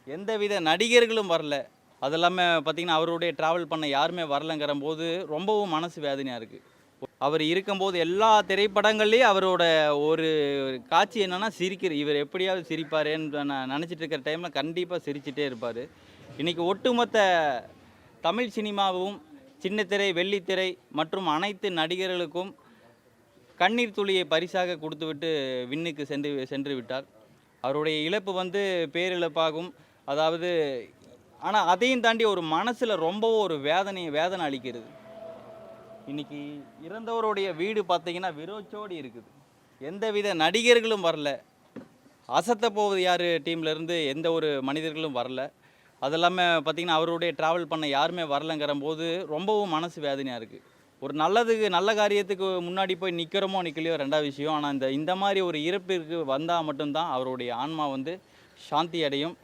எந்தவித நடிகர்களும் வரல. அது இல்லாம பார்த்தீங்கன்னா, அவருடைய ட்ராவல் பண்ண யாருமே வரலங்கிறம்போது, ரொம்பவும் மனசு வேதனையா இருக்கு. அவர் இருக்கும்போது எல்லா திரைப்படங்கள்லயும் அவரோட ஒரு காட்சி என்னன்னா, இவர் எப்படியாவது சிரிப்பாரேன்னு நான் நெனச்சிட்டு இருக்கிற டைம்ல கண்டிப்பா சிரிச்சுட்டே இருப்பாரு. இன்னைக்கு ஒட்டுமொத்த தமிழ் சினிமாவும், சின்ன திரை, வெள்ளித்திரை மற்றும் அனைத்து நடிகர்களுக்கும் கண்ணீர் துளியை பரிசாக குடுத்துவிட்டு விண்ணுக்கு சென்று விட்டார். அவருடைய இழப்பு வந்து பேரிழப்பாகும். அதாவது ஆனா அதையும் தாண்டி ஒரு மனசுல ரொம்பவும் ஒரு வேதனை அளிக்கிறது. இன்னைக்கு இறந்தவருடைய வீடு பார்த்தீங்கன்னா, வெறிச்சோடி இருக்குது. எந்தவித நடிகர்களும் வரல. அசத்தப் போவது யாரு டீம்லேருந்து எந்த ஒரு மனிதர்களும் வரல. அது இல்லாம பார்த்தீங்கன்னா, அவருடைய ட்ராவல் பண்ண யாருமே வரலங்கிறம்போது, ரொம்பவும் மனசு வேதனையா இருக்கு. ஒரு நல்ல காரியத்துக்கு முன்னாடி போய் நிற்கிறோமோ, நிற்கலையோ 2வது விஷயம். ஆனா இந்த மாரி ஒரு இறப்பிற்கு வந்தா மட்டும் தான் அவருடைய ஆன்மா வந்து சாந்தி அடையும்.